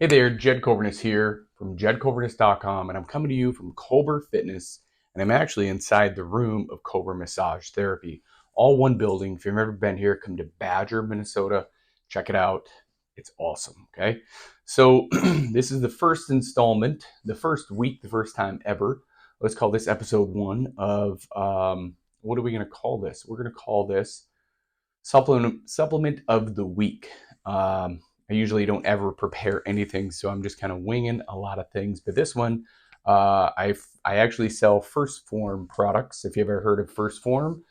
Hey there, Jed Kobernusz here from jedkobernusz.com, and I'm coming to you from Kober Fitness, and I'm actually inside the room of Kober Massage Therapy. All one building. If you've ever been here, come to Badger, Minnesota. Check it out. It's awesome, okay? So this is the first installment, the first week, the first time ever. Let's call this episode one of, what are we going to call this? We're going to call this supplement of the week. I usually don't ever prepare anything, so I'm just kind of winging a lot of things. But this one, I actually sell First Form products. If you've ever heard of First Form,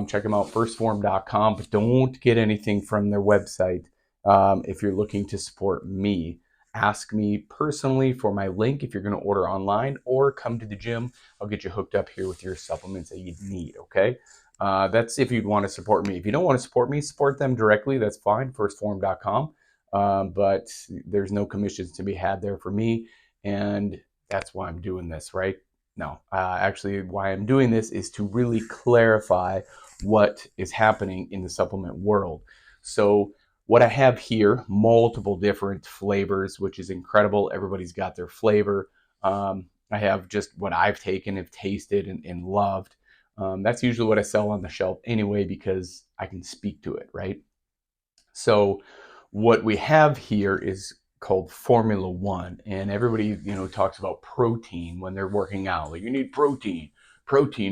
check them out, firstform.com. But don't get anything from their website. If you're looking to support me, ask me personally for my link if you're going to order online, or come to the gym. I'll get you hooked up here with your supplements that you need. Okay. That's if you'd want to support me. If you don't want to support me, support them directly. That's fine. Firstform.com. But there's no commissions to be had there for me, and that's why I'm doing this, right? No, actually, why I'm doing this is to really clarify what is happening in the supplement world. So, what I have here, multiple different flavors, which is incredible. Everybody's got their flavor. I have just what I've taken, have tasted, and loved. That's usually what I sell on the shelf anyway, because I can speak to it, right? So, what we have here is called Formula One, and everybody, talks about protein when they're working out. Like, you need protein,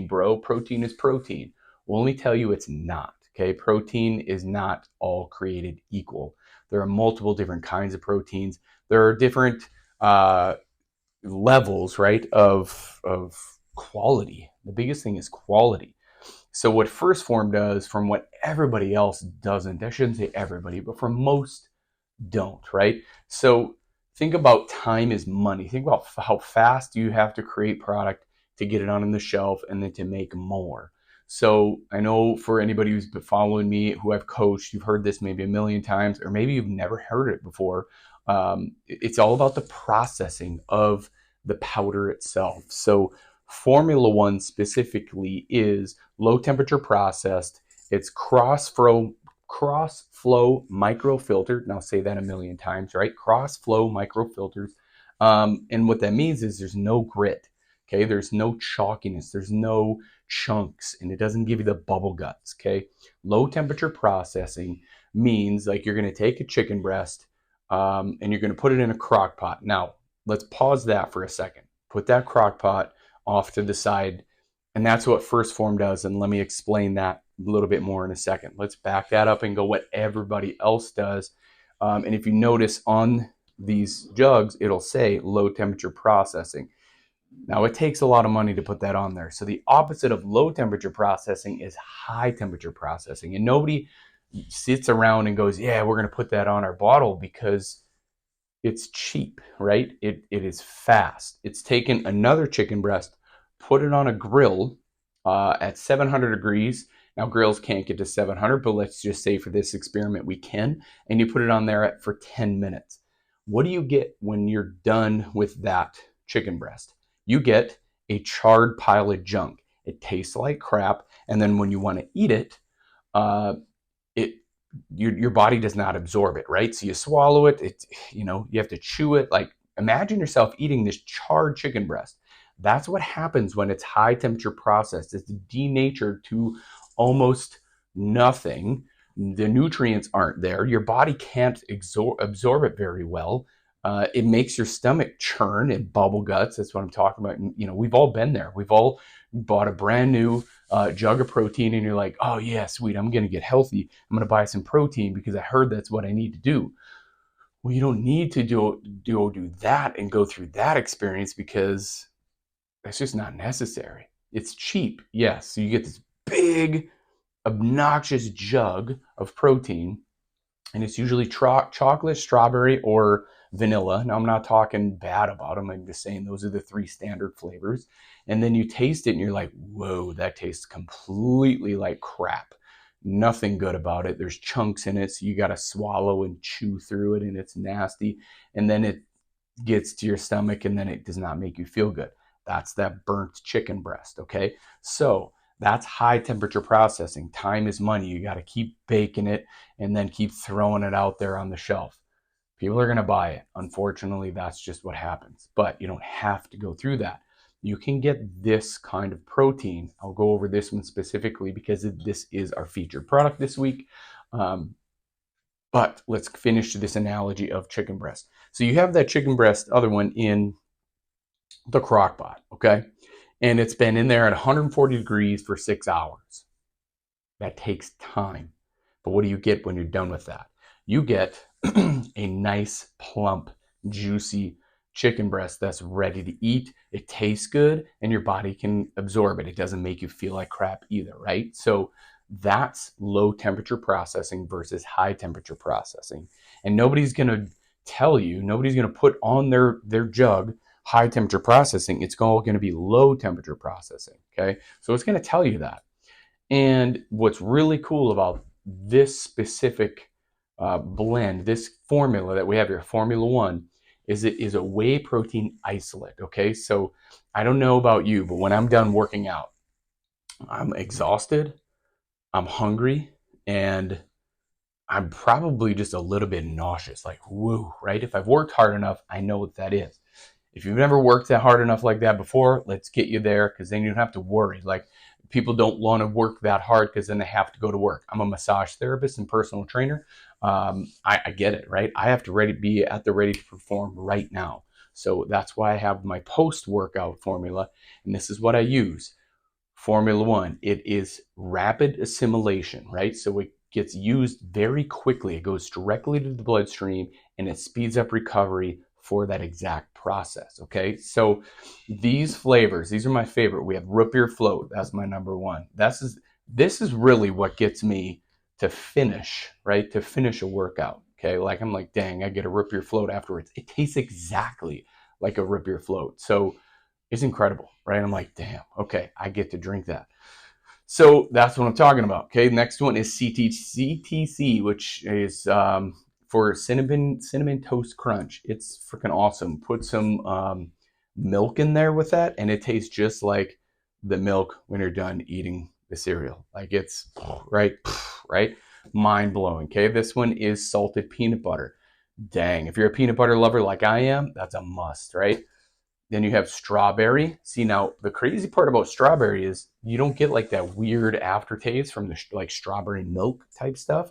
bro. Protein is protein. We'll only tell you it's not. Okay, protein is not all created equal. There are multiple different kinds of proteins. There are different uh, levels, right, of quality. The biggest thing is quality. So what First Form does, from what everybody else doesn't, I shouldn't say everybody, but from most don't, right? So think about time is money. Think about how fast you have to create product to get it on the shelf and then to make more. So I know for anybody who's been following me, who I've coached, you've heard this maybe a million times, or maybe you've never heard it before. It's all about the processing of the powder itself. So Formula One specifically is low temperature processed. It's cross flow microfiltered. Now say that a million times, right? Cross flow microfilters. And what that means is there's no grit. Okay, there's no chalkiness, there's no chunks, and it doesn't give you the bubble guts. Okay, low temperature processing means like you're going to take a chicken breast and you're going to put it in a crock pot. Now, let's pause that for a second. Put that crock pot off to the side. And that's what First Form does. And let me explain that a little bit more in a second. Let's back that up and go what everybody else does. And if you notice on these jugs, it'll say low temperature processing. Now, it takes a lot of money to put that on there. So the opposite of low temperature processing is high temperature processing. And nobody sits around and goes, yeah, we're going to put that on our bottle because it's cheap, right? It is fast. It's taken another chicken breast, put it on a grill at 700 degrees. Now, grills can't get to 700, but let's just say for this experiment we can. And you put it on there for 10 minutes. What do you get when you're done with that chicken breast? You get a charred pile of junk. It tastes like crap. And then when you want to eat it, uh, it your body does not absorb it, right? So you swallow it. You have to chew it. Like, imagine yourself eating this charred chicken breast. That's what happens when it's high temperature processed. It's denatured to almost nothing. The nutrients aren't there. Your body can't absorb it very well. It makes your stomach churn and bubble guts. That's what I'm talking about. And, we've all been there. We've all bought a brand new jug of protein, and you're like, oh yeah, sweet, I'm going to get healthy. I'm going to buy some protein because I heard that's what I need to do. Well, you don't need to do that and go through that experience, because that's just not necessary. It's cheap, yes. So you get this big, obnoxious jug of protein, and it's usually chocolate, strawberry, or vanilla. Now, I'm not talking bad about them. I'm just saying those are the three standard flavors. And then you taste it and you're like, whoa, that tastes completely like crap. Nothing good about it. There's chunks in it, so you got to swallow and chew through it, and it's nasty. And then it gets to your stomach, and then it does not make you feel good. That's that burnt chicken breast, okay? So that's high temperature processing. Time is money. You got to keep baking it and then keep throwing it out there on the shelf. People are going to buy it. Unfortunately, that's just what happens. But you don't have to go through that. You can get this kind of protein. I'll go over this one specifically because this is our featured product this week. But let's finish this analogy of chicken breast. So you have that chicken breast, other one, in the crock pot, okay? And it's been in there at 140 degrees for 6 hours. That takes time. But what do you get when you're done with that? You get a nice, plump, juicy chicken breast that's ready to eat. It tastes good and your body can absorb it. It doesn't make you feel like crap either, right? So that's low temperature processing versus high temperature processing. And nobody's going to tell you, nobody's going to put on their jug high temperature processing. It's all going to be low temperature processing, okay? So it's going to tell you that. And what's really cool about this specific blend, this formula that we have here, Formula One, is it is a whey protein isolate. Okay, so I don't know about you, but when I'm done working out, I'm exhausted, I'm hungry, and I'm probably just a little bit nauseous, like woo, right? If I've worked hard enough, I know what that is. If you've never worked that hard enough like that before, let's get you there, because then you don't have to worry. Like, people don't want to work that hard because then they have to go to work. I'm a massage therapist and personal trainer. I get it, right? I have to be at the ready to perform right now. So that's why I have my post-workout formula, and this is what I use. Formula One, it is rapid assimilation, right? So it gets used very quickly. It goes directly to the bloodstream and it speeds up recovery for that exact process. Okay, so these flavors, these are my favorite. We have root beer float. That's my number one. This is really what gets me to finish, right? To finish a workout. Okay, like I'm like, dang, I get a root beer float afterwards. It tastes exactly like a root beer float. So it's incredible, right? I'm like, damn, okay, I get to drink that. So that's what I'm talking about. Okay, next one is CTC, which is for cinnamon toast crunch. It's freaking awesome. Put some milk in there with that, and it tastes just like the milk when you're done eating the cereal. Like, it's right, mind blowing. Okay, this one is salted peanut butter. Dang, if you're a peanut butter lover like I am, that's a must, right? Then you have strawberry. See, now the crazy part about strawberry is you don't get like that weird aftertaste from the like strawberry milk type stuff,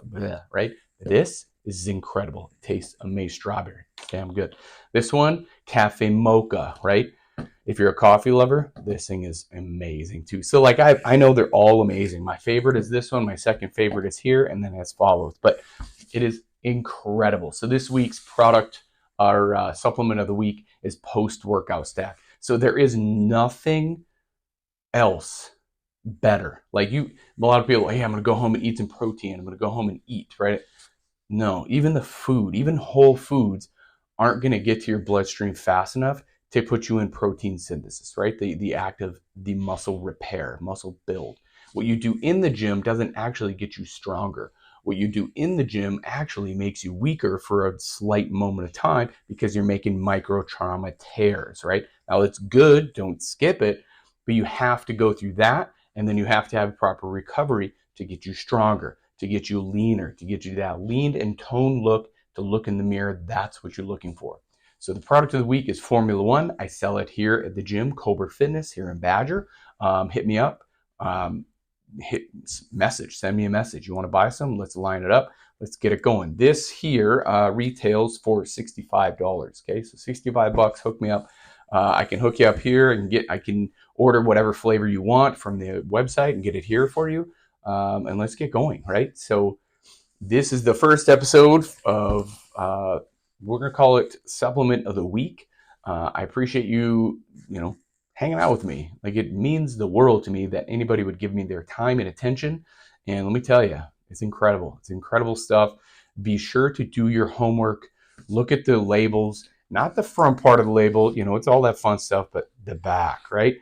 right? This is incredible. It tastes amazing. Strawberry, damn good. This one, cafe mocha, right? If you're a coffee lover, this thing is amazing too. So like I know they're all amazing. My favorite is this one. My second favorite is here, and then as follows. But it is incredible. So this week's product, our supplement of the week, is post-workout stack. So there is nothing else better. Like, a lot of people, hey, I'm going to go home and eat some protein. I'm going to go home and eat, right? No, even the food, even whole foods aren't going to get to your bloodstream fast enough to put you in protein synthesis, right? The act of the muscle repair, muscle build. What you do in the gym doesn't actually get you stronger. What you do in the gym actually makes you weaker for a slight moment of time because you're making micro trauma tears, right? Now, it's good, don't skip it, but you have to go through that, and then you have to have proper recovery to get you stronger, to get you leaner, to get you that lean and toned look, to look in the mirror. That's what you're looking for. So the product of the week is Formula One. I sell it here at the gym, Cobra Fitness here in Badger. Hit me up. Send me a message. You want to buy some? Let's line it up. Let's get it going. This here retails for $65. Okay, so $65. Hook me up. I can hook you up here and I can order whatever flavor you want from the website and get it here for you. And let's get going, right? So this is the first episode of, we're going to call it Supplement of the Week. I appreciate you hanging out with me. Like, it means the world to me that anybody would give me their time and attention. And let me tell you, it's incredible. It's incredible stuff. Be sure to do your homework. Look at the labels, not the front part of the label. It's all that fun stuff, but the back, right?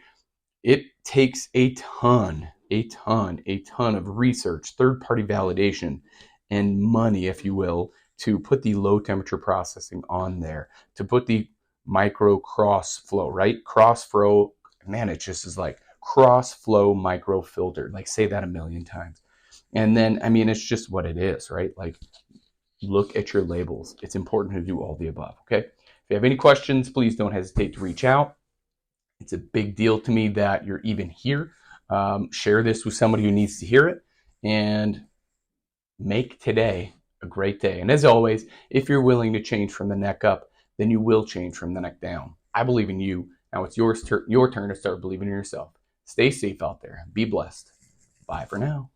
It takes a ton of research, third-party validation, and money, if you will, to put the low temperature processing on there, to put the micro cross flow, right? Cross flow, man, it just is like cross flow micro filter. Like, say that a million times. And then, I mean, it's just what it is, right? Like, look at your labels. It's important to do all the above, okay? If you have any questions, please don't hesitate to reach out. It's a big deal to me that you're even here. Share this with somebody who needs to hear it, and make today a great day. And as always, if you're willing to change from the neck up, then you will change from the neck down. I believe in you. Now it's your turn to start believing in yourself. Stay safe out there. Be blessed. Bye for now.